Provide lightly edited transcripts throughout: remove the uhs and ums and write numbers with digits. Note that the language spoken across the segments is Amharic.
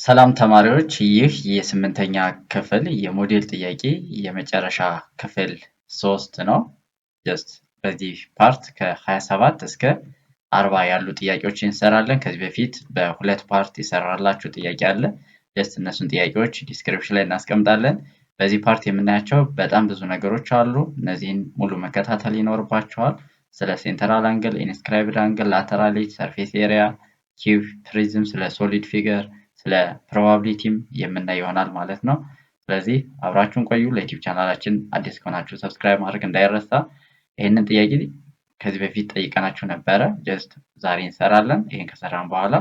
ሰላም ተማሪዎች፣ ይህ የስምንተኛ ክፍል የሞዴል ጥያቄ የመጨረሻ ክፍል 3 ነው። በዚህ ፓርት ከ27 እስከ 40 ያሉ ጥያቄዎችን እንሰራለን። ከዚህ በፊት በሁለት ፓርት የሰራላችሁ ጥያቄ አለ። እነሱን ጥያቄዎች ዲስክሪፕሽን ላይ እናስቀምጣለን። በዚህ ፓርት የምናያቸው በጣም ብዙ ነገሮች አሉ። እነዚህን ሙሉ መከታተል ይኖርባቸዋል። ስለ ሴንትራል አንግል፣ ኢንስክራይብድ አንግል፣ ላተራል ኤጅ፣ ሰርፌስ ኤሪያ፣ ኪዩብ፣ ፕሪዝም፣ ስለ ሶሊድ ፊገር፣ ስለ ፕሮባቢሊቲም የምናይ ይሆናል ማለት ነው። ስለዚህ አብራችሁን ቆዩ። ለዩቲዩብ ቻናላችን አዲስ ከሆናችሁ ሰብስክራይብ ማድረግ እንዳይረሳ። ይህንን ጥያቄ ከዚህ በፊት ጠይቀናችሁ ነበረ። ዛሬ እንሰራለን። ይህን ከሰራን በኋላ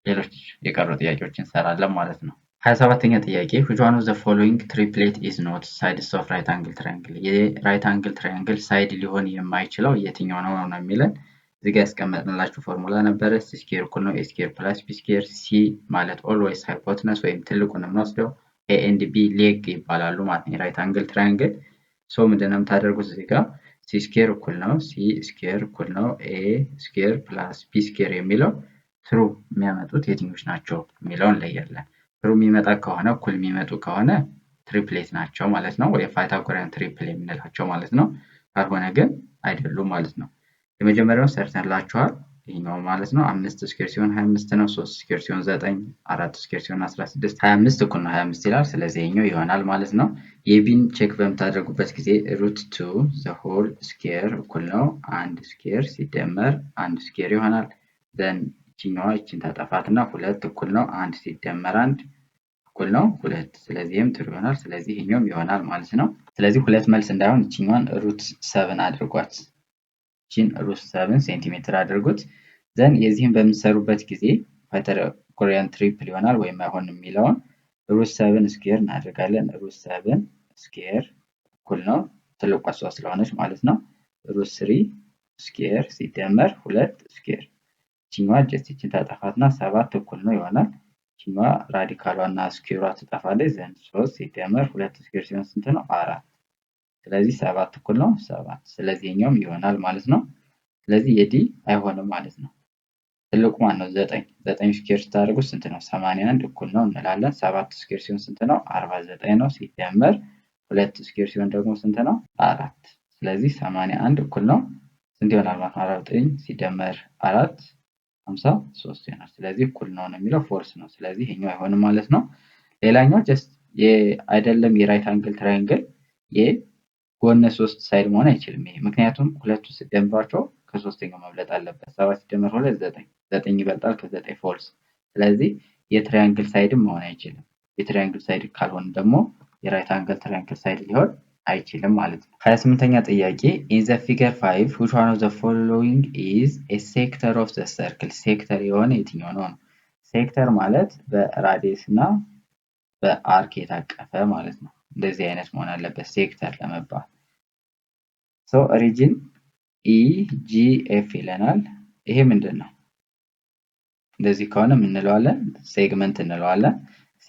ሌሎች የቀሩ ጥያቄዎች እንሰራለን ማለት ነው። 27ኛ ጥያቄ which one of the following triplet is not sides of right angle triangle? የራይት አንግል ትራያንግል ሳይድ ሊሆን የማይችለው የትኛው ነው ነው የሚለን። እዚህ ጋር ያስቀመጥንላችሁ ፎርሙላ ነበረ። ሲ ስኩዌር እኩል ነው ኤ ስኩዌር ፕላስ ቢ ስኩዌር። ሲ ማለት ኦልዌይስ ሃይፖተነስ ወይም ትልቁን የምንወስደው፣ ኤ ኤንድ ቢ ሌግ ይባላሉ ማለት ነው የራይት አንግል ትራያንግል። ሶ ምንድነው የምታደርጉት እዚህ ጋር ሲ ስኩዌር እኩል ነው ሲ ስኩዌር እኩል ነው ኤ ስኩዌር ፕላስ ቢ ስኩዌር የሚለው ትሩ የሚያመጡት የትኞች ናቸው የሚለውን እንለያለን። ትሩ የሚመጣ ከሆነ እኩል የሚመጡ ከሆነ ትሪፕሌት ናቸው ማለት ነው፣ ወይ ፓይታጎሪያን ትሪፕል የምንላቸው ማለት ነው። ካልሆነ ግን አይደሉም ማለት ነው። የመጀመሪያውን ሰርተንላችኋል። ይሄኛው ማለት ነው 5 ስኩዌር ሲሆን 25 ነው፣ 3 ስኩዌር ሲሆን 9፣ 4 ስኩዌር ሲሆን 16፣ 25 እኩል ነው 25 ይላል። ስለዚህ ይሄኛው ይሆናል ማለት ነው። የቢን ቼክ በምታደርጉበት ጊዜ ሩት 2 ዘ ሆል ስኩዌር እኩል ነው 1 ስኩዌር ሲደመር 1 ስኩዌር ይሆናል። ዘን ይችኛዋ ይችን ታጠፋትና 2 እኩል ነው 1 ሲደመር 1 እኩል ነው 2። ስለዚህም ትሩ ይሆናል። ስለዚህ ይሄኛውም ይሆናል ማለት ነው። ስለዚህ ሁለት መልስ እንዳይሆን ይችኛዋን ሩት 7 አድርጓት። ይችን ሩት 7 ሴንቲሜትር አድርጉት። ዘን የዚህን በምትሰሩበት ጊዜ ፓይታጎሪያን ትሪፕል ይሆናል ወይም አይሆንም የሚለውን ሩት 7 ስኩዌር እናደርጋለን። ሩት 7 ስኩዌር እኩል ነው ትልቋ እሷ ስለሆነች ማለት ነው ሩት 3 ስኩዌር ሲደመር 2 ስኩዌር። ይችኛዋ ጀስት ይችን ታጠፋትና 7 እኩል ነው ይሆናል። ይችኛዋ ራዲካሏና ስኩዌሯ ትጠፋለች። ዘን 3 ሲደመር 2 ስኩዌር ሲሆን ስንት ነው? 4። ስለዚህ 7 እኩል ነው 7። ስለዚህ የኛውም ይሆናል ማለት ነው። ስለዚህ የዲ አይሆንም ማለት ነው። ትልቁ ማን ነው? 9። 9 ስኩዌር ስታደርጉት ስንት ነው? 81 እኩል ነው እንላለን። 7 ስኩዌር ሲሆን ስንት ነው? 49 ነው። ሲደመር 2 ስኩዌር ሲሆን ደግሞ ስንት ነው? 4። ስለዚህ 81 እኩል ነው ስንት ይሆናል ማለት ነው? 49 ሲደመር 4 53 ይሆናል። ስለዚህ እኩል ነው የሚለው ፎርስ ነው። ስለዚህ ይሄኛው አይሆንም ማለት ነው። ሌላኛው ጀስት አይደለም የራይት አንግል ትራያንግል የጎነ 3 ሳይድ መሆን አይችልም። ይሄ ምክንያቱም ሁለቱ ሲደምሯቸው ከሶስተኛው መብለጥ አለበት። 7 ሲደመር 2 9፣ 9 ይበልጣል ከ9 ፎልስ። ስለዚህ የትራያንግል ሳይድም መሆን አይችልም። የትራያንግል ሳይድ ካልሆነ ደግሞ የራይት አንግል ትራያንግል ሳይድ ሊሆን አይችልም ማለት ነው። 28ኛ ጥያቄ in the figure 5 which one of the following is a sector of the circle? ሴክተር የሆነ የትኛው ነው? ሴክተር ማለት በራዲየስ እና በአርክ የታቀፈ ማለት ነው። እንደዚህ አይነት መሆን አለበት ሴክተር ለመባል። ሶ ሪጅን ኢጂኤፍ ይለናል። ይሄ ምንድን ነው? እንደዚህ ከሆነ ምን እንለዋለን? ሴግመንት እንለዋለን።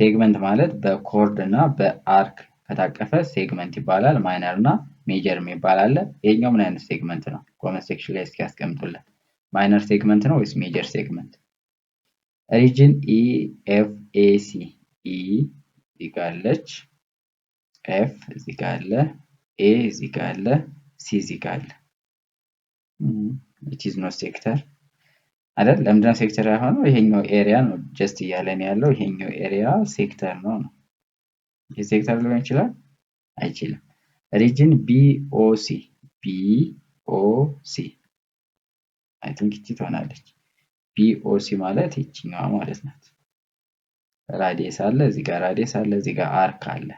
ሴግመንት ማለት በኮርድ እና በአርክ ከታቀፈ ሴግመንት ይባላል። ማይነር እና ሜጀር የሚባል አለ። ይሄኛው ምን አይነት ሴግመንት ነው? ኮመንት ሴክሽን ላይ እስኪ ያስቀምጡልን። ማይነር ሴግመንት ነው ወይስ ሜጀር ሴግመንት? ሪጅን ኢኤፍኤሲ ኢ እዚህ ጋር አለች፣ ኤፍ እዚህ ጋር አለ፣ ኤ እዚህ ጋር አለ፣ ሲ እዚህ ጋር አለ። it is not sector አይደል? ለምንድን ነው ሴክተር ያልሆነው? ይሄኛው ኤሪያ ነው ጀስት እያለን ያለው ይሄኛው ኤሪያ ሴክተር ነው። ይሄ ሴክተር ሊሆን ይችላል? አይችልም። ሪጅን ቢኦሲ ቢኦሲ አይ ቲንክ እቺ ትሆናለች። ቢኦሲ ማለት ይችኛዋ ማለት ናት። ራዲየስ አለ፣ እዚህ ጋር ራዲየስ አለ፣ እዚህ ጋር አርክ አለ።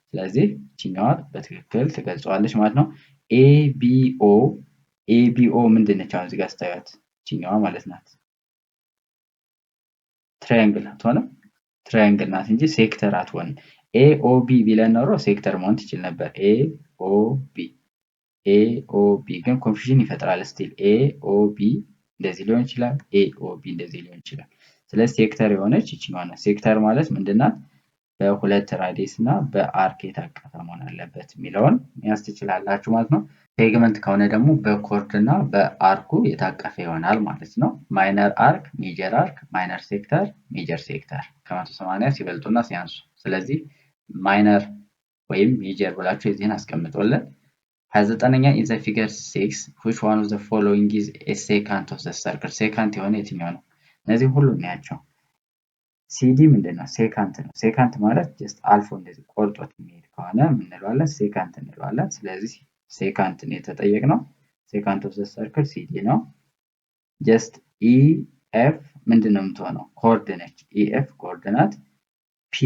ስለዚህ ይችኛዋ በትክክል ትገልጸዋለች ማለት ነው። ኤቢኦ ምንድን ነች? አሁን እዚህ ጋር ስታዩት ይችኛዋ ማለት ናት። ትራያንግል አትሆንም? ትራያንግል ናት እንጂ ሴክተር አትሆንም። ኤኦቢ ቢለን ኖሮ ሴክተር መሆን ትችል ነበር። ኤኦቢ ግን ኮንፊውዥን ይፈጥራል። ስቲል ኤኦቢ እንደዚህ ሊሆን ይችላል፣ ኤኦቢ እንደዚህ ሊሆን ይችላል። ስለዚህ ሴክተር የሆነች ይችኛዋ ናት። ሴክተር ማለት ምንድናት? በሁለት ራዲየስ እና በአርክ የታቀፈ መሆን አለበት የሚለውን መያዝ ትችላላችሁ ማለት ነው። ሴግመንት ከሆነ ደግሞ በኮርድ እና በአርኩ የታቀፈ ይሆናል ማለት ነው። ማይነር አርክ፣ ሜጀር አርክ፣ ማይነር ሴክተር፣ ሜጀር ሴክተር ከ180 ሲበልጡና ሲያንሱ። ስለዚህ ማይነር ወይም ሜጀር ብላችሁ የዚህን አስቀምጦልን። 29ኛ ኢን ዘ ፊገር 6 which one of the following is a secant of the circle? ሴካንት የሆነ የትኛው ነው? እነዚህ ሁሉ እናያቸው። ሲዲ ምንድነው? ሴካንት ነው። ሴካንት ማለት ጀስት አልፎ እንደዚህ ቆርጦት የሚሄድ ከሆነ ምንለዋለን? ሴካንት እንለዋለን። ስለዚህ ሴካንትን የተጠየቅነው ሴካንት ኦፍ ዘ ሰርክል ሲዲ ነው። ጀስት ኢኤፍ ምንድነው የምትሆነው? ኮርድ ነች። ኢኤፍ ኮርድ ናት። ፒ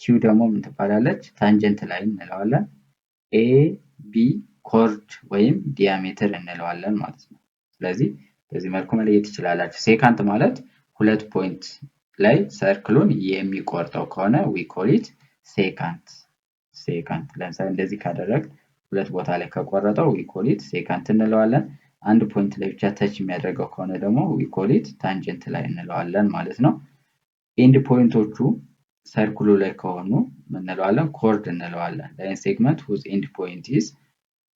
ኪው ደግሞ ምን ትባላለች? ታንጀንት ላይን እንለዋለን። ኤ ቢ ኮርድ ወይም ዲያሜትር እንለዋለን ማለት ነው። ስለዚህ በዚህ መልኩ መለየት ትችላላችሁ። ሴካንት ማለት ሁለት ፖይንት ላይ ሰርክሉን የሚቆርጠው ከሆነ ዊ ኮል ኢት ሴካንት። ሴካንት ለምሳሌ እንደዚህ ካደረግ ሁለት ቦታ ላይ ከቆረጠው ዊ ኮል ኢት ሴካንት እንለዋለን። አንድ ፖይንት ላይ ብቻ ተች የሚያደርገው ከሆነ ደግሞ ዊ ኮል ኢት ታንጀንት ላይ እንለዋለን ማለት ነው። ኤንድ ፖይንቶቹ ሰርክሉ ላይ ከሆኑ ምን እንለዋለን? ኮርድ እንለዋለን። ላይን ሴግመንት ሁዝ ኤንድ ፖይንት ኢዝ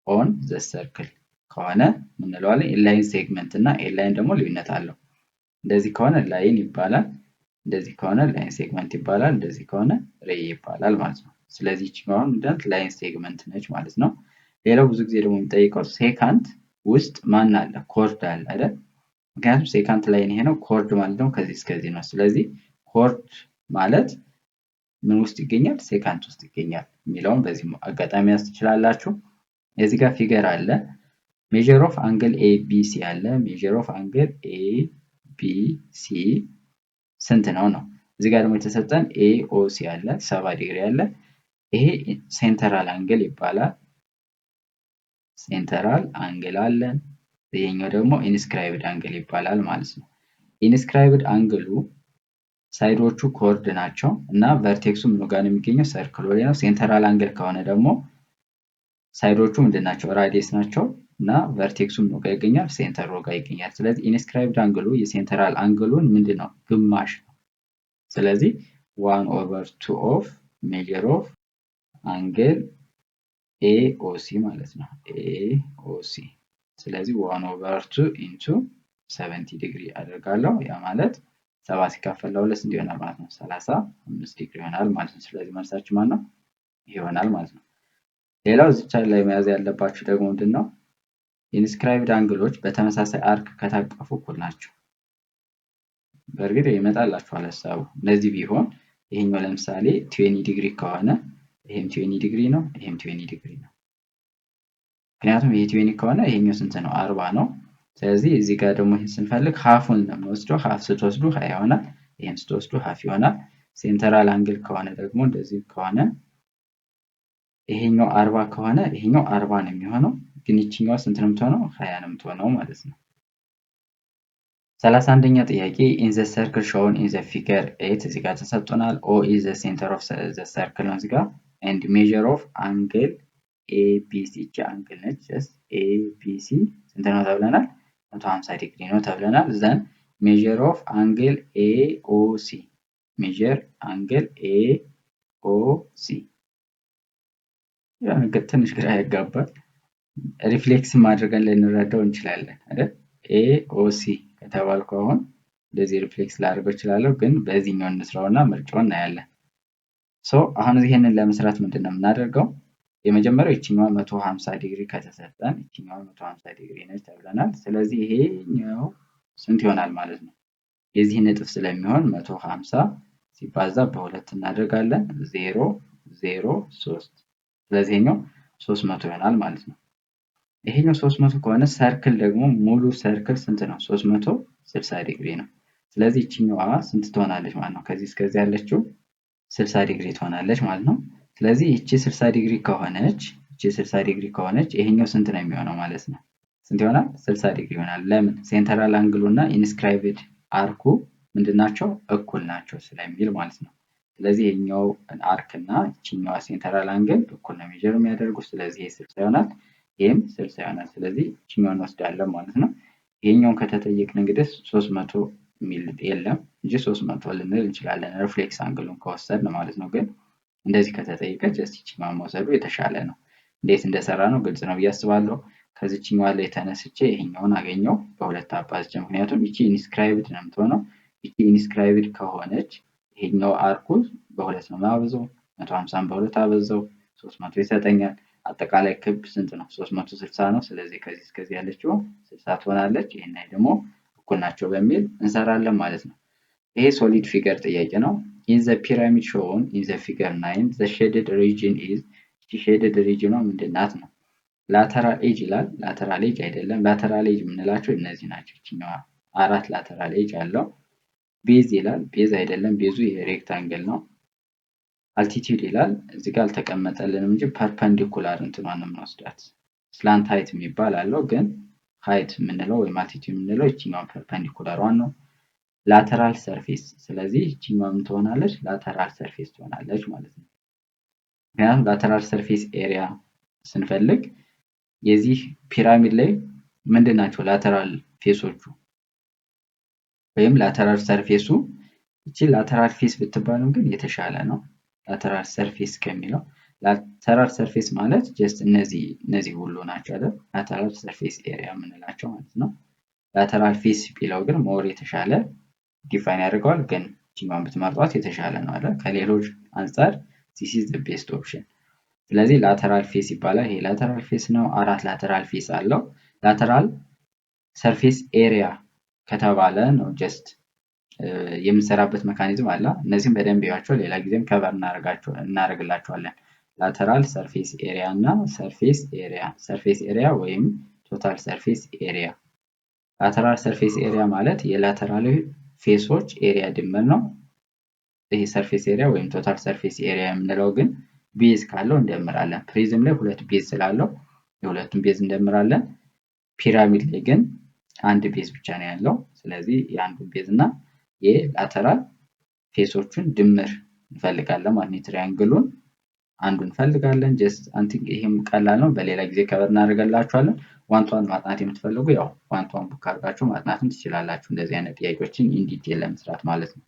ኦን ዘ ሰርክል ከሆነ ምን እንለዋለን? ላይን ሴግመንት እና ኤ ላይን ደግሞ ልዩነት አለው። እንደዚህ ከሆነ ላይን ይባላል፣ እንደዚህ ከሆነ ላይን ሴግመንት ይባላል፣ እንደዚህ ከሆነ ሬይ ይባላል ማለት ነው። ስለዚህ ይችኛው እንደት ላይን ሴግመንት ነች ማለት ነው። ሌላው ብዙ ጊዜ ደግሞ የሚጠይቀው ሴካንት ውስጥ ማን አለ? ኮርድ አለ አይደል? ምክንያቱም ሴካንት ላይን ይሄ ነው፣ ኮርድ ማለት ደግሞ ከዚህ እስከዚህ ነው። ስለዚህ ኮርድ ማለት ምን ውስጥ ይገኛል? ሴካንት ውስጥ ይገኛል የሚለውን በዚህ አጋጣሚ ያዝ ትችላላችሁ። እዚህ ጋር ፊገር አለ። ሜጀር ኦፍ አንግል ኤቢሲ አለ። ሜጀር ኦፍ አንግል ኤቢሲ ስንት ነው ነው። እዚህ ጋር ደግሞ የተሰጠን ኤኦሲ አለ፣ 70 ዲግሪ አለ። ይሄ ሴንተራል አንግል ይባላል። ሴንተራል አንግል አለን። ይሄኛው ደግሞ ኢንስክራይብድ አንግል ይባላል ማለት ነው። ኢንስክራይብድ አንግሉ ሳይዶቹ ኮርድ ናቸው እና ቨርቴክሱ ምን ጋር ነው የሚገኘው? ሰርክሉ ላይ ነው። ሴንተራል አንግል ከሆነ ደግሞ ሳይዶቹ ምንድን ናቸው? ራዲየስ ናቸው እና ቨርቴክሱ ምን ጋር ይገኛል? ሴንተሩ ጋር ይገኛል። ስለዚህ ኢንስክራይብድ አንግሉ የሴንተራል አንግሉን ምንድነው? ግማሽ ነው። ስለዚህ 1/2 ኦፍ ሜጀር ኦፍ አንግል ኤኦሲ ማለት ነው። ኤኦሲ ስለዚህ 1/2 ኢንቱ 70 ዲግሪ አደርጋለሁ። ያ ማለት 70 ሲካፈል ለ2 ስንት ይሆናል ማለት ነው? 35 ዲግሪ ይሆናል ማለት ነው። ስለዚህ መልሳችሁ ማን ነው? ይሆናል ማለት ነው። ሌላው እዚች ላይ መያዝ ያለባችሁ ደግሞ ምንድነው? ኢንስክራይብድ አንግሎች በተመሳሳይ አርክ ከታቀፉ እኩል ናቸው። በእርግጥ ይመጣላችኋል ሐሳቡ። እንደዚህ ቢሆን ይሄኛው ለምሳሌ 20 ዲግሪ ከሆነ ይሄም 20 ዲግሪ ነው፣ ይሄም 20 ዲግሪ ነው። ምክንያቱም ይሄ 20 ከሆነ ይሄኛው ስንት ነው? 40 ነው። ስለዚህ እዚህ ጋር ደግሞ ይሄን ስንፈልግ ሃፉን ነው የምንወስደው። ሃፍ ስትወስዱ 20 ይሆናል፣ ይሄን ስትወስዱ ሃፍ ይሆናል። ሴንተራል አንግል ከሆነ ደግሞ እንደዚህ ከሆነ ይሄኛው 40 ከሆነ ይሄኛው 40 ነው የሚሆነው፣ ግን ይችኛው ስንት ነው የምትሆነው? 20 ነው የምትሆነው ማለት ነው። 31ኛ ጥያቄ in the circle shown in the figure 8 እዚህ ጋር ተሰጥቶናል። O is the center of the circle ነው እዚህ ጋር and measure of angle ABC እቺ አንግል ነች። just ABC ስንት ነው ተብለናል? 150 ዲግሪ ነው ተብለናል። then measure of angle AOC measure angle AOC ያ ትንሽ ግራ ያጋባል። ሪፍሌክስ ማድረግን ልንረዳው እንችላለን አይደል? AOC ከተባልኩ አሁን እንደዚህ ሪፍሌክስ ላደርገው እችላለሁ፣ ግን በዚህኛው እንስራውና ምርጫውን እናያለን። አሁን ይሄንን ለመስራት ምንድነው የምናደርገው? የመጀመሪያው ይችኛዋ 150 ዲግሪ ከተሰጠን ይችኛዋ 150 ዲግሪ ነች ተብለናል። ስለዚህ ይሄኛው ስንት ይሆናል ማለት ነው? የዚህ ነጥብ ስለሚሆን 150 ሲባዛ በሁለት እናደርጋለን 0.03 ስለዚህ ይሄኛው 300 ይሆናል ማለት ነው። ይሄኛው 300 ከሆነ ሰርክል ደግሞ ሙሉ ሰርክል ስንት ነው? 360 ዲግሪ ነው። ስለዚህ ይችኛዋ ስንት ትሆናለች ማለት ነው? ከዚህ እስከዚህ ያለችው 60 ዲግሪ ትሆናለች ማለት ነው። ስለዚህ ይቺ 60 ዲግሪ ከሆነች ይሄኛው ስንት ነው የሚሆነው ማለት ነው? ስንት ይሆናል? 60 ዲግሪ ይሆናል። ለምን? ሴንተራል አንግሉ እና ኢንስክራይብድ አርኩ ምንድናቸው? እኩል ናቸው ስለሚል ማለት ነው። ስለዚህ ይሄኛው አርክ እና ይችኛዋ ሴንተራል አንግል እኩል ነው ሜጀር የሚያደርጉት። ስለዚህ ይሄ 60 ይሆናል፣ ይሄም 60 ይሆናል። ስለዚህ ይችኛውን እንወስዳለን ማለት ነው። ይሄኛውን ከተጠየቅን እንግዲህ 300 ሚል የለም እንጂ 300 ልንል እንችላለን ሪፍሌክስ አንግሉን ከወሰድን ማለት ነው። ግን እንደዚህ ከተጠየቀ ጀስት ይችኛውን መውሰዱ የተሻለ ነው። እንዴት እንደሰራ ነው ግልጽ ነው ብዬ አስባለሁ። ከዚችኛዋ ላይ ተነስቼ ይሄኛውን አገኘው በሁለት አባዝቼ። ምክንያቱም ይቺ ኢንስክራይብድ ነው የምትሆነው። ይቺ ኢንስክራይብድ ከሆነች ይሄኛው አርኩ በሁለት ነው የማበዛው። 150ን በሁለት አበዛው 300 ይሰጠኛል። አጠቃላይ ክብ ስንት ነው? 360 ነው። ስለዚህ ከዚህ እስከዚህ ያለችው 60 ትሆናለች። ይሄን ደግሞ እኩል ናቸው በሚል እንሰራለን ማለት ነው። ይሄ ሶሊድ ፊገር ጥያቄ ነው። ኢን ዘ ፒራሚድ ሾውን ኢን ዘ ፊገር 9 ዘ ሼድድ ሪጅን ኢዝ ሼድድ ሪጅኗ ምንድናት ነው? ላተራል ኤጅ ይላል። ላተራል ኤጅ አይደለም። ላተራል ኤጅ የምንላቸው እነዚህ ናቸው። ይችኛዋ 4 ላተራል ኤጅ አለው። ቤዝ ይላል። ቤዝ አይደለም። ቤዙ የሬክታንግል ነው። አልቲቲዩድ ይላል። እዚህ ጋር አልተቀመጠልንም እንጂ ፐርፐንዲኩላር እንትኗን ነው የምንወስዳት። ስላንት ሃይት የሚባል አለው፣ ግን ሃይት የምንለው ወይም አልቲቲዩድ የምንለው ይችኛዋን ፐርፐንዲኩላሯን ነው። ላተራል ሰርፌስ፣ ስለዚህ ይችኛዋ ምን ትሆናለች? ላተራል ሰርፌስ ትሆናለች ማለት ነው። ምክንያቱም ላተራል ሰርፌስ ኤሪያ ስንፈልግ የዚህ ፒራሚድ ላይ ምንድን ናቸው ላተራል ፌሶቹ ወይም ላተራል ሰርፌሱ። እቺ ላተራል ፌስ ብትባልም ግን የተሻለ ነው ላተራል ሰርፌስ ከሚለው። ላተራል ሰርፌስ ማለት ጀስት እነዚህ ሁሉ ናቸው አይደል? ላተራል ሰርፌስ ኤሪያ የምንላቸው ማለት ነው። ላተራል ፌስ ቢለው ግን ሞር የተሻለ ዲፋይን ያደርገዋል። ግን እቺኛዋን ብትመርጧት የተሻለ ነው አይደል? ከሌሎች አንጻር this is the best option። ስለዚህ ላተራል ፌስ ይባላል። ይሄ ላተራል ፌስ ነው። 4 ላተራል ፌስ አለው። ላተራል ሰርፌስ ኤሪያ ከተባለ ነው ጀስት የምንሰራበት ሜካኒዝም አለ። እነዚህም በደንብ ያቸው ሌላ ጊዜም ከቨር እናደርግላቸዋለን። ላተራል ሰርፌስ ኤሪያ እና ሰርፌስ ኤሪያ ወይም ቶታል ሰርፌስ ኤሪያ። ላተራል ሰርፌስ ኤሪያ ማለት የላተራል ፌሶች ኤሪያ ድምር ነው። ይሄ ሰርፌስ ኤሪያ ወይም ቶታል ሰርፌስ ኤሪያ የምንለው ግን ቤዝ ካለው እንደምራለን። ፕሪዝም ላይ 2 ቤዝ ስላለው የሁለቱም ቤዝ እንደምራለን። ፒራሚድ ላይ ግን አንድ ቤዝ ብቻ ነው ያለው። ስለዚህ የአንዱን ቤዝ እና የላተራል ፌሶቹን ድምር እንፈልጋለን ማለት ነው። ትሪያንግሉን አንዱን እንፈልጋለን። ጀስት ይሄም ቀላል ነው፣ በሌላ ጊዜ ከበር እናደርግላችኋለን። ዋንቷን ማጥናት የምትፈልጉ ያው ዋንቷን ቡክ አድርጋችሁ ማጥናትም ትችላላችሁ፣ እንደዚህ አይነት ጥያቄዎችን ኢን ዲቴል ለመስራት ማለት ነው።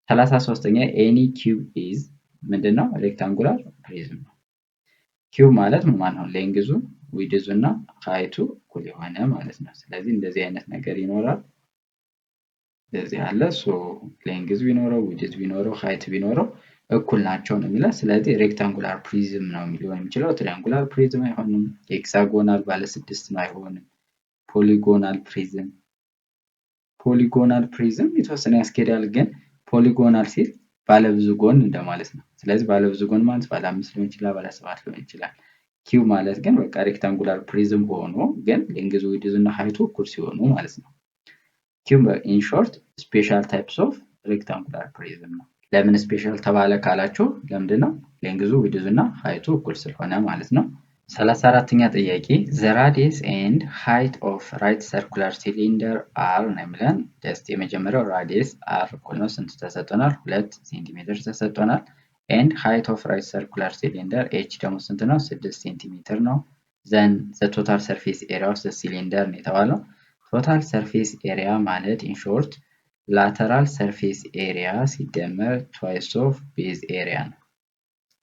33ኛ ኤኒ ኪዩብ ኢዝ ምንድነው? ሬክታንጉላር ፕሪዝም ነው። ኪዩብ ማለት ምን ማለት ነው? ሌንግዙ ዊድዙ እና ሃይቱ እኩል የሆነ ማለት ነው። ስለዚህ እንደዚህ አይነት ነገር ይኖራል። እንደዚህ አለ። ሶ ሌንግዝ ቢኖረው ዊድዝ ቢኖረው ሃይት ቢኖረው እኩል ናቸው ነው የሚለው። ስለዚህ ሬክታንጉላር ፕሪዝም ነው ሊሆን የሚችለው። ትሪያንጉላር ፕሪዝም አይሆንም። ሄክሳጎናል ባለ 6 ነው አይሆንም። ፖሊጎናል ፕሪዝም የተወሰነ ያስኬዳል፣ ግን ፖሊጎናል ሲል ባለብዙ ጎን እንደማለት ነው። ስለዚህ ባለብዙ ጎን ማለት ባለ 5 ሊሆን ይችላል፣ ባለ 7 ሊሆን ይችላል። ኪው ማለት ግን በቃ ሬክታንጉላር ፕሪዝም ሆኖ ግን ሌንግዝ ዊድዝ እና ሃይቱ እኩል ሲሆኑ ማለት ነው። ኪው ኢን ሾርት ስፔሻል ታይፕስ ኦፍ ሬክታንጉላር ፕሪዝም ነው። ለምን ስፔሻል ተባለ ካላችሁ ለምንድነው? ሌንግዙ ዊድዙ እና ሃይቱ እኩል ስለሆነ ማለት ነው። 34ኛ ጥያቄ the radius and height of right circular cylinder r ነው የሚለን። ጀስት የመጀመሪያው ራዲየስ r እኩል ነው ስንት ተሰጥቶናል? 2 ሴንቲሜትር ተሰጥቶናል። and height of right circular cylinder h ደግሞ ስንት ነው? 6 ሴንቲሜትር ነው። then the total surface area of the cylinder ነው የተባለው። total surface area ማለት in short lateral surface area ሲደመር twice of base area ነው።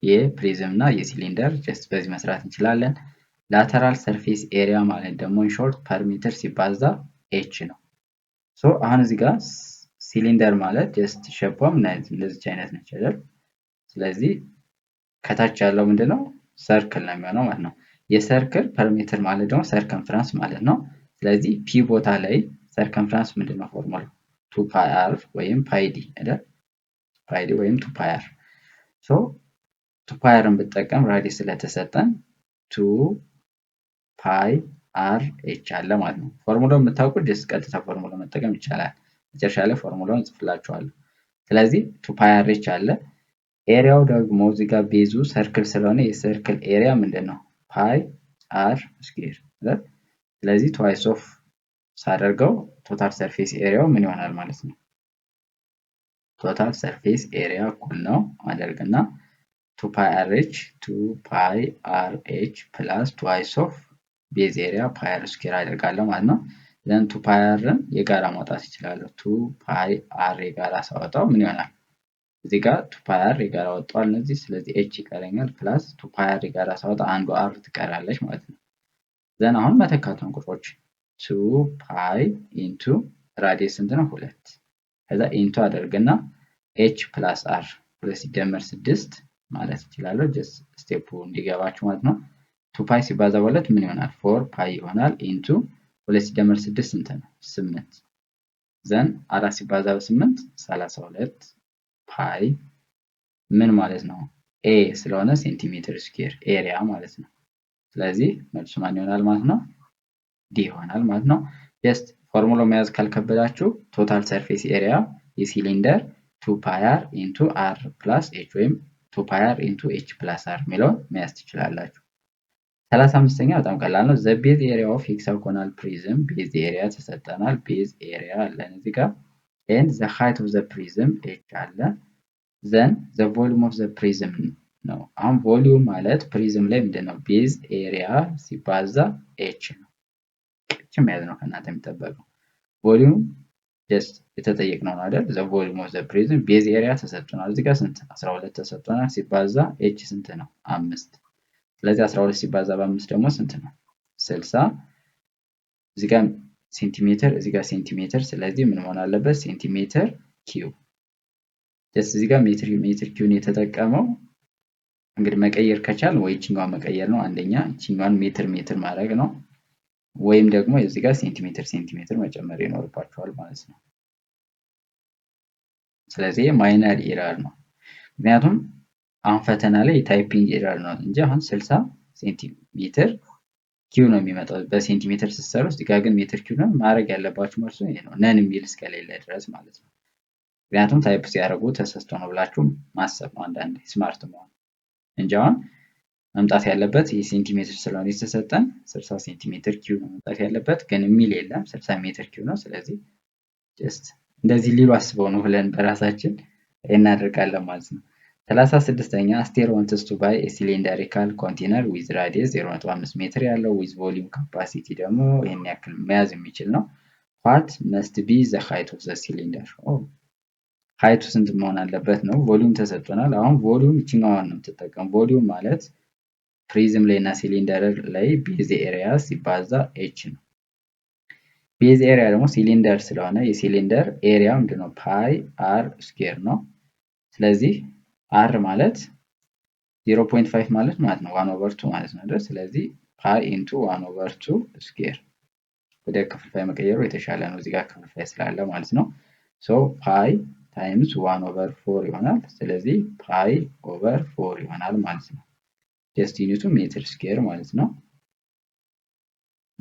የፕሪዝም እና የሲሊንደር ጀስት በዚህ መስራት እንችላለን። ላተራል ሰርፌስ ኤሪያ ማለት ደግሞ ኢን ሾርት ፐር ሜትር ሲባዛ ኤች ነው። ሶ አሁን እዚህ ጋር ሲሊንደር ማለት ጀስት ሼፕም እንደዚህ አይነት ነች አይደል? ስለዚህ ከታች ያለው ምንድነው? ሰርክል ነው የሚሆነው ማለት ነው። የሰርክል ፐር ሜትር ማለት ደግሞ ሰርከምፍራንስ ማለት ነው። ስለዚህ ፒ ቦታ ላይ ሰርከምፍራንስ ምንድነው ፎርሙላው? 2 ፓይ አር ወይም ፓይ ዲ አይደል? ፓይ ዲ ወይም 2 ፓይ አር። ሶ 2 ፓይ አርን ብትጠቀም ራዲየስ ስለተሰጠን 2 ፓይ አር ኤች አለ ማለት ነው። ፎርሙላውን የምታውቁት ጀስት ቀጥታ ፎርሙላውን መጠቀም ይቻላል። መጨረሻ ላይ ፎርሙላውን እንጽፍላችኋለሁ። ስለዚህ 2 ፓይ አር ኤች አለ። ኤሪያው ደግሞ እዚህ ጋር ቤዙ ሰርክል ስለሆነ የሰርክል ኤሪያ ምንድነው? ፓይ አር ስኩዌር አይደል? ስለዚህ twice of ሳደርገው ቶታል ሰርፌስ ኤሪያው ምን ይሆናል ማለት ነው? ቶታል ሰርፌስ ኤሪያ እኩል ነው አደርግና 2 pi rh 2 pi rh plus twice of base area pi r square አደርጋለሁ ማለት ነው። then 2 pi r የጋራ ማውጣት ይችላልው። 2 pi r የጋራ ሳወጣው ምን ይሆናል? እዚህ ጋር 2 pi r የጋራ ወጣው እነዚህ። ስለዚህ h ይቀረኛል plus 2 pi r የጋራ ሳወጣ አንዱ r ትቀራለች ማለት ነው። ዘን አሁን መተካት ነው ቁጥሮች 2 ፓይ ኢንቱ ራዲየስ ስንት ነው 2 ከዛ ኢንቱ አደርግና h ፕላስ r 2 ሲደመር 6 ማለት እችላለሁ ጀስት ስቴፑ እንዲገባችሁ ማለት ነው 2 ፓይ ሲባዛ በሁለት ምን ይሆናል 4 ፓይ ይሆናል ኢንቱ 2 ሲደመር 6 ስንት ነው 8 ዘን 4 ሲባዛ በ8 32 ፓይ ምን ማለት ነው a ስለሆነ ሴንቲሜትር ስኩዌር ኤሪያ ማለት ነው ስለዚህ መልሱ ማን ይሆናል ማለት ነው ዲ ይሆናል ማለት ነው ጀስት ፎርሙላው መያዝ ካልከበዳችሁ ቶታል ሰርፌስ ኤሪያ የሲሊንደር 2 pi r into r plus h ወይም 2 pi r into h plus r የሚለውን መያዝ ትችላላችሁ 35ኛ በጣም ቀላል ነው the base area of hexagonal prism base area ተሰጠናል base area አለን እዚህ ጋር and the height of the prism h አለ then the volume of the prism ነው አሁን ቮሊዩም ማለት ፕሪዝም ላይ ምንድነው ቤዝ ኤሪያ ሲባዛ h ነው እቺ መያዝ ነው ከእናንተ የሚጠበቀው ቮሊዩም ጀስት የተጠየቅነው ነው አይደል the volume of the prism ቤዝ ኤሪያ ተሰጥቶናል እዚህ ጋር ስንት 12 ተሰጥቶናል ሲባዛ h ስንት ነው 5 ስለዚህ 12 ሲባዛ በ5 ደግሞ ስንት ነው 60 እዚህ ጋር ሴንቲሜትር እዚህ ጋር ሴንቲሜትር ስለዚህ ምን መሆን አለበት ሴንቲሜትር ኪዩብ ጀስት እዚህ ጋር ሜትር ኪዩን የተጠቀመው እንግዲህ መቀየር ከቻል ወይ እቺኛው መቀየር ነው አንደኛ እቺኛውን ሜትር ማድረግ ነው ወይም ደግሞ እዚህ ጋር ሴንቲሜትር መጨመር ይኖርባችኋል ማለት ነው ስለዚህ ማይነር ኤረር ነው ምክንያቱም አሁን ፈተና ላይ ታይፒንግ ኤረር ነው እንጂ አሁን 60 ሴንቲሜትር ኪው ነው የሚመጣው በሴንቲሜትር ሲሰሩ እዚህ ጋር ግን ሜትር ኪው ነው ማድረግ ያለባችሁ መልሱ ይሄ ነው ነን የሚል እስከሌለ ድረስ ማለት ነው ምክንያቱም ታይፕ ሲያደርጉ ተሰስቶ ነው ብላችሁ ማሰብ ነው አንዳንዴ ስማርት መሆን እንጂ አሁን መምጣት ያለበት የሴንቲሜትር ስለሆነ የተሰጠን 60 ሴንቲሜትር ኪው ነው መምጣት ያለበት ግን የሚል የለም 60 ሜትር ኪው ነው ስለዚህ ጀስት እንደዚህ ሊሉ አስበው ነው ብለን በራሳችን እናደርጋለን ማለት ነው 36ኛ አስቴር wants to buy a cylindrical container with radius 0.5 ሜትር ያለው with volume capacity ደግሞ ይሄን ያክል መያዝ የሚችል ነው what must be the height of the cylinder height ስንት መሆን አለበት ነው ቮሊዩም ተሰጥቶናል አሁን ቮሊዩም እቺኛዋን ነው ተጠቀም ቮሊዩም ማለት ፕሪዝም ላይ እና ሲሊንደር ላይ ቤዝ ኤሪያ ሲባዛ h ነው ቤዝ ኤሪያ ደግሞ ሲሊንደር ስለሆነ የሲሊንደር ኤሪያ ምንድነው ፓይ r ስኩዌር ነው ስለዚህ r ማለት 0.5 ማለት ነው 1/2 ማለት ነው አይደል ስለዚህ ፓይ ኢንቱ 1/2 ስኩዌር ወደ ክፍልፋይ መቀየሩ የተሻለ ነው እዚህ ጋር ክፍልፋይ ስላለ ማለት ነው ሶ ፓይ ታይምስ 1/4 ይሆናል ስለዚህ ፓይ ኦቨር 4 ይሆናል ማለት ነው ጀስት ዩኒቱ ሜትር ስኩዌር ማለት ነው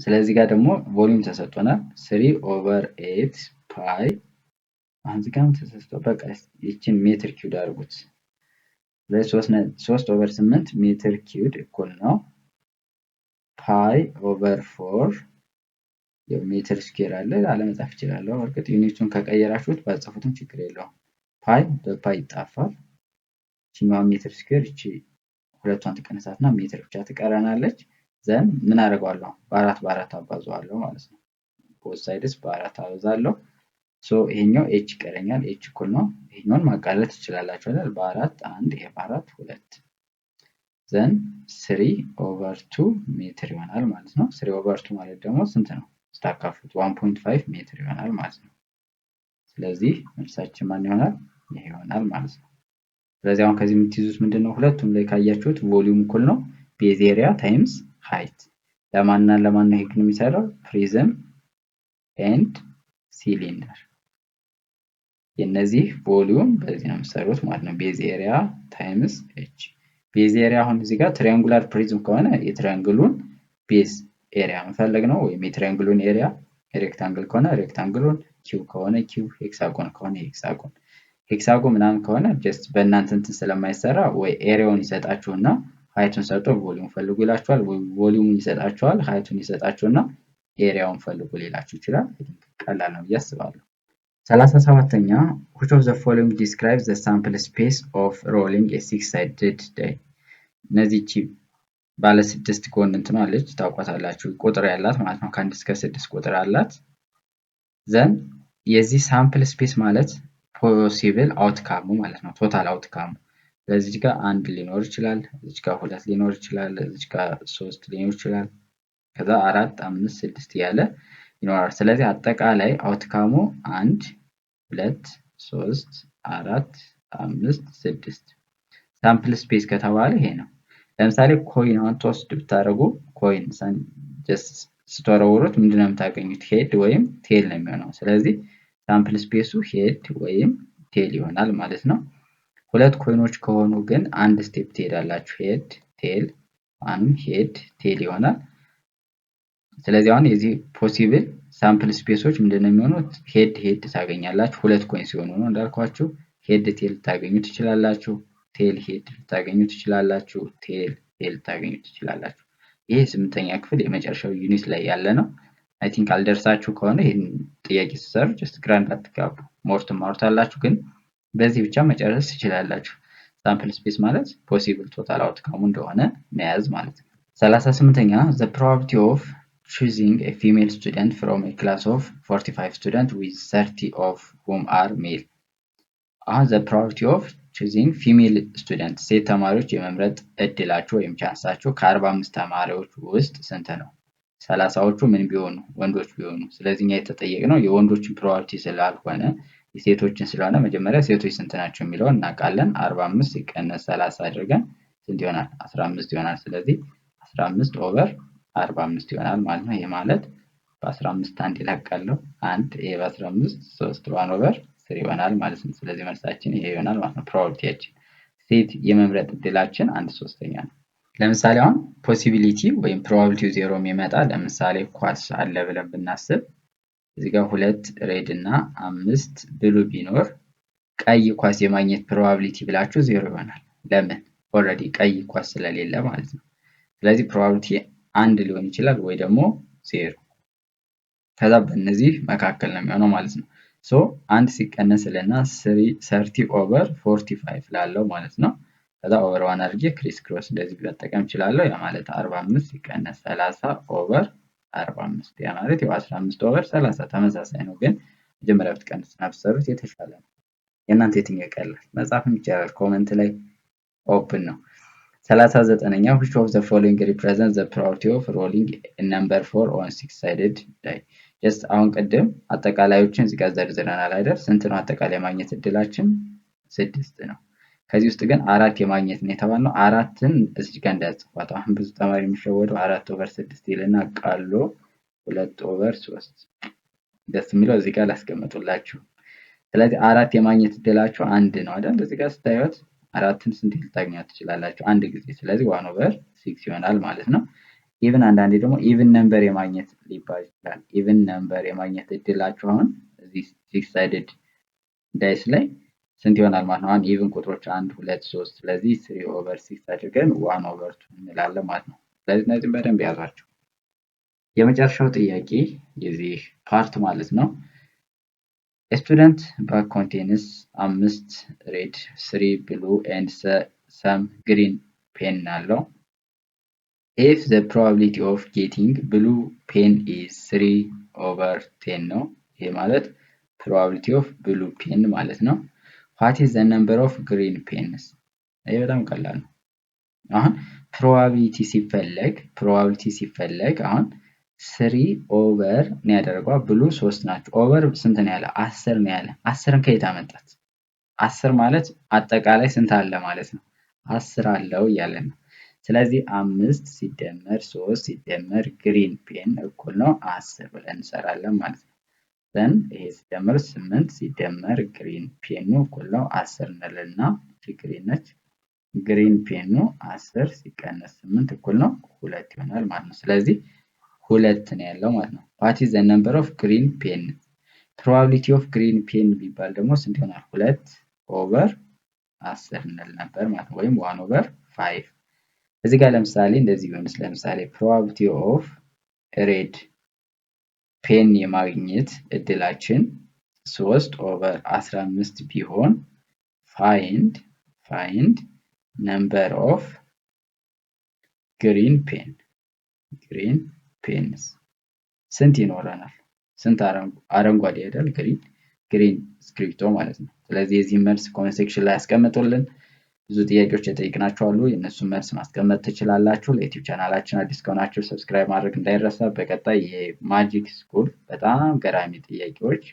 ስለዚህ ጋር ደግሞ ቮሊዩም ተሰጥቶናል 3/8 ፓይ አንዚህ ጋር ተሰጥቶ በቃ ይቺን ሜትር ኪዩብ አድርጉት ለ3/8 ሜትር ኪዩብ እኩል ነው ፓይ ኦቨር 4 የሜትር ስኩዌር አለ አለመጻፍ ይችላልው እርግጥ ዩኒቱን ከቀየራችሁት ባጽፉትም ችግር የለውም ፓይ በፓይ ይጣፋል እቺኛው ሜትር ስኩዌር እቺ ሁለቷን ተቀነሳትና ሜትር ብቻ ትቀራናለች ዘን ምን አደርጋለሁ በ4 አባዛዋለሁ ማለት ነው both sides በ4 አባዛለሁ ሶ ይሄኛው h ይቀረኛል h እኩል ነው ይሄኛውን ማቃለል ትችላላችሁ አይደል በ4 1 ይሄ በ4 2 ዘን 3/2 ሜትር ይሆናል ማለት ነው 3/2 ማለት ደግሞ ስንት ነው ስታካፍሉት 1.5 ሜትር ይሆናል ማለት ነው ስለዚህ መልሳችን ማን ይሆናል ይሄ ይሆናል ማለት ነው ስለዚህ አሁን ከዚህ የምትይዙት ምንድነው ሁለቱም ላይ ካያችሁት ቮሊዩም እኩል ነው ቤዝ ኤሪያ ታይምስ ሃይት ለማንና ለማን ነው ይሄን የሚሰራው ፕሪዝም ኤንድ ሲሊንደር የነዚህ ቮሊዩም በዚህ ነው የሚሰሩት ማለት ነው ቤዝ ኤሪያ ታይምስ h ቤዝ ኤሪያ አሁን እዚህ ጋር ትራያንጉላር ፕሪዝም ከሆነ የትራያንግሉን ቤዝ ኤሪያ መፈለግ ነው ወይ የትራያንግሉን ኤሪያ ሬክታንግል ከሆነ ሬክታንግሉን ኪዩብ ከሆነ ኪዩብ ሄክሳጎን ከሆነ ሄክሳጎን ሄክሳጎን ምናምን ከሆነ ጀስት በእናንተ እንትን ስለማይሰራ ወይ ኤሪያውን ይሰጣችሁና ሃይቱን ሰጥቶ ቮሊዩም ፈልጉ ይላችኋል ወይ ቮሊዩምን ይሰጣችኋል ሃይቱን ይሰጣችሁና ኤሪያውን ፈልጉ ሊላችሁ ይችላል ቀላል ነው ያስባለሁ 37ኛ which of the following describes the sample space of rolling a six-sided die እነዚህ ባለ 6 ጎን እንትን አለች ታውቋታላችሁ ቁጥር ያላት ማለት ነው ከ1 እስከ 6 ቁጥር አላት ዘን የዚህ ሳምፕል ስፔስ ማለት ፖሲብል አውትካም ማለት ነው ቶታል አውትካም ለዚህ ጋር 1 ሊኖር ይችላል እዚህ ጋር 2 ሊኖር ይችላል እዚህ ጋር 3 ሊኖር ይችላል ከዛ 4 5 6 እያለ ይኖራል። ስለዚህ አጠቃላይ አውትካሙ 1 2 3 4 5 6 ሳምፕል ስፔስ ከተባለ ይሄ ነው። ለምሳሌ ኮይን አሁን ትወስድ ብታደርጉ ኮይን ስትወረውሩት ምንድነው የምታገኙት? ሄድ ወይም ቴል ነው የሚሆነው። ስለዚህ ሳምፕል ስፔሱ ሄድ ወይም ቴል ይሆናል ማለት ነው። ሁለት ኮይኖች ከሆኑ ግን አንድ ስቴፕ ትሄዳላችሁ። ሄድ ቴል፣ አሁንም ሄድ ቴል ይሆናል። ስለዚህ አሁን የዚህ ፖሲብል ሳምፕል ስፔሶች ምንድነው የሚሆኑት? ሄድ ሄድ ታገኛላችሁ። ሁለት ኮይን ሲሆኑ ነው እንዳልኳችሁ። ሄድ ቴል ልታገኙ ትችላላችሁ። ቴል ሄድ ልታገኙ ትችላላችሁ። ቴል ቴል ልታገኙ ትችላላችሁ። ይሄ 8ኛ ክፍል የመጨረሻው ዩኒት ላይ ያለ ነው። አይ ቲንክ አልደርሳችሁ ከሆነ ይህን ጥያቄ ስትሰሩ ጀስት ግራ እንዳትጋቡ ሞር ትማሩታላችሁ፣ ግን በዚህ ብቻ መጨረስ ትችላላችሁ። ሳምፕል ስፔስ ማለት ፖሲብል ቶታል አውትካሙ እንደሆነ መያዝ ማለት ነው። 38ኛ the probability of choosing a female student from a class of 45 students with 30 of whom are male። አሁን the probability of choosing female student ሴት ተማሪዎች የመምረጥ እድላቸው ወይም ቻንሳቸው ከ45 ተማሪዎች ውስጥ ስንት ነው? 30ዎቹ ምን ቢሆኑ? ወንዶች ቢሆኑ። ስለዚህ እኛ የተጠየቅነው የወንዶችን ፕሮባቢሊቲ ስላልሆነ የሴቶችን ስለሆነ መጀመሪያ ሴቶች ስንት ናቸው የሚለውን እናውቃለን። 45 ሲቀነስ 30 አድርገን ስንት ይሆናል? 15 ይሆናል። ስለዚህ 15 ኦቨር 45 ይሆናል ማለት ነው። ይሄ ማለት በ15 አንድ ይላቃለው 1 ይሄ በ15 3 1 ኦቨር 3 ይሆናል ማለት ነው። ስለዚህ መልሳችን ይሄ ይሆናል ማለት ነው። ፕሮባቢሊቲያችን ሴት የመምረጥ እድላችን 1/3 ነው። ለምሳሌ አሁን ፖሲቢሊቲ ወይም ፕሮባቢሊቲው ዜሮ የሚመጣ ለምሳሌ ኳስ አለ ብለን ብናስብ እዚህ ጋር 2 ሬድ እና 5 ብሉ ቢኖር ቀይ ኳስ የማግኘት ፕሮባቢሊቲ ብላችሁ ዜሮ ይሆናል። ለምን? ኦልሬዲ ቀይ ኳስ ስለሌለ ማለት ነው። ስለዚህ ፕሮባቢሊቲ 1 ሊሆን ይችላል ወይ ደግሞ ዜሮ። ከዛ በእነዚህ መካከል ነው የሚሆነው ማለት ነው። ሶ 1 ሲቀነስልና 30 ኦቨር 45 ላለው ማለት ነው። ከዛ ኦቨር 1 አድርጌ ክሪስ ክሮስ እንደዚህ መጠቀም እችላለሁ። ያ ማለት 45 ሲቀነስ 30 ኦቨር 45 ያ ማለት ያው 15 ኦቨር 30 ተመሳሳይ ነው፣ ግን መጀመሪያ ብትቀንሱና ብትሰሩት የተሻለ ነው። የእናንተ የትኛው ይቀላል? መጻፍም ይቻላል፣ ኮመንት ላይ ኦፕን ነው። 39ኛ which of the following represents the probability of rolling a number 4 on 6-sided die? ጀስት አሁን ቅድም አጠቃላዮችን እዚህ ጋር ዘርዝረናል አይደል? ስንት ነው አጠቃላይ ማግኘት እድላችን? 6 ነው። ከዚህ ውስጥ ግን 4 የማግኘት ነው የተባልነው። 4ን እዚህ ጋር እንዳያጽፏት። አሁን ብዙ ተማሪ የሚሸወደው 4 ኦቨር 6 ይልና ቃሎ 2 ኦቨር 3 ደስ የሚለው እዚህ ጋር ላስቀምጡላችሁ። ስለዚህ 4 የማግኘት እድላችሁ 1 ነው አይደል? እዚህ ጋር ስታዩት 4ን ስንት ልታገኙት ትችላላችሁ? አንድ ጊዜ። ስለዚህ 1 ኦቨር 6 ይሆናል ማለት ነው። ኢቭን አንዳንዴ ደግሞ ኢቭን ነምበር የማግኘት ሊባል ይችላል። ኢቭን ነምበር የማግኘት እድላችሁ አሁን እዚህ 6-ሳይድድ ዳይስ ላይ ስንት ይሆናል ማለት ነው? አሁን ኢቭን ቁጥሮች 1 2 3 ስለዚህ 3 ኦቨር 6 አድርገን 1 ኦቨር 2 እንላለን ማለት ነው። ስለዚህ እነዚህን በደንብ ያዟቸው። የመጨረሻው ጥያቄ የዚህ ፓርት ማለት ነው። A student bag contains 5 red 3 blue and some green pen አለው። if the probability of getting blue pen is 3 over 10 ነው። ይሄ ማለት probability of blue pen ማለት ነው። what is the number of green pens? ይሄ በጣም ቀላል ነው። አሁን ፕሮባቢሊቲ ሲፈለግ አሁን 3 ኦቨር ነው ያደረገው። ብሉ 3 ናቸው። ኦቨር ስንት ነው ያለ? 10 ነው ያለ። 10ን ከየት አመጣት? 10 ማለት አጠቃላይ ስንት አለ ማለት ነው? 10 አለው እያለ ነው። ስለዚህ 5 ሲደመር 3 ሲደመር ግሪን ፔን እኩል ነው 10 ብለን እንሰራለን ማለት ነው። ዘን ይሄ ሲደመር 8 ሲደመር ግሪን ፔኑ እኩል ነው 10 እንልና ግሪን ነች። ግሪን ፔኑ 10 ሲቀነስ 8 እኩል ነው 2 ይሆናል ማለት ነው። ስለዚህ 2 ነው ያለው ማለት ነው። what is the number of green pen? probability of green pen ቢባል ደግሞ ስንት ይሆናል? 2 ኦቨር 10 እንል ነበር ማለት ነው፣ ወይም 1 ኦቨር 5። እዚህ ጋር ለምሳሌ እንደዚህ ቢሆንስ? ለምሳሌ probability of red pen የማግኘት እድላችን 3 ኦቨር 15 ቢሆን find number of green pens ስንት ይኖረናል? ስንት አረንጓዴ አይደል? ግሪን ስክሪፕቶ ማለት ነው። ስለዚህ የዚህ መልስ ኮሜንት ሴክሽን ላይ ያስቀምጡልን። ብዙ ጥያቄዎች የጠየቅናቸው አሉ። የእነሱን መልስ ማስቀመጥ ትችላላችሁ። ለዩቲዩብ ቻናላችን አዲስ ከሆናችሁ ሰብስክራይብ ማድረግ እንዳይረሳ። በቀጣይ የማጂክ ስኩል በጣም ገራሚ ጥያቄዎች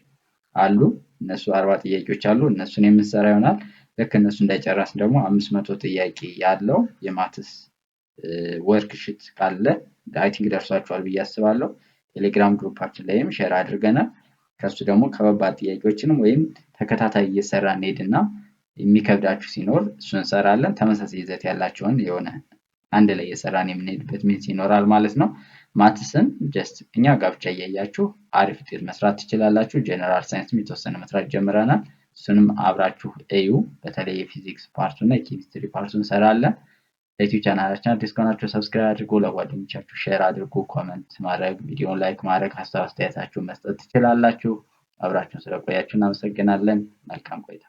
አሉ። እነሱ 40 ጥያቄዎች አሉ። እነሱን የምንሰራ ይሆናል። ልክ እነሱ እንዳይጨረስን ደግሞ 500 ጥያቄ ያለው የማትስ ወርክሽት ካለ አይ ቲንክ ደርሷችኋል ብዬ አስባለሁ። ቴሌግራም ግሩፓችን ላይም ሼር አድርገናል። ከሱ ደግሞ ከባባድ ጥያቄዎችንም ወይም ተከታታይ እየሰራ እንሄድና የሚከብዳችሁ ሲኖር እሱ እንሰራለን። ተመሳሳይ ይዘት ያላቸውን የሆነ አንድ ላይ እየሰራን የምንሄድበት ሚንስ ይኖራል ማለት ነው። ማትስን ጀስት እኛ ጋር ብቻ እያያችሁ አሪፍ ውጤት መስራት ትችላላችሁ። ጀነራል ሳይንስም የተወሰነ መስራት ጀምረናል። እሱንም አብራችሁ እዩ። በተለይ የፊዚክስ ፓርቱ እና የኬሚስትሪ ፓርቱ እንሰራለን። ለዩቲዩብ ቻናላችን አዲስ ከሆናችሁ ሰብስክራይብ አድርጉ። ለጓደኞቻችሁ ሼር አድርጉ። ኮመንት ማድረግ፣ ቪዲዮን ላይክ ማድረግ፣ ሀሳብ አስተያየታችሁን መስጠት ትችላላችሁ። አብራችሁን ስለቆያችሁ እናመሰግናለን። መልካም ቆይታ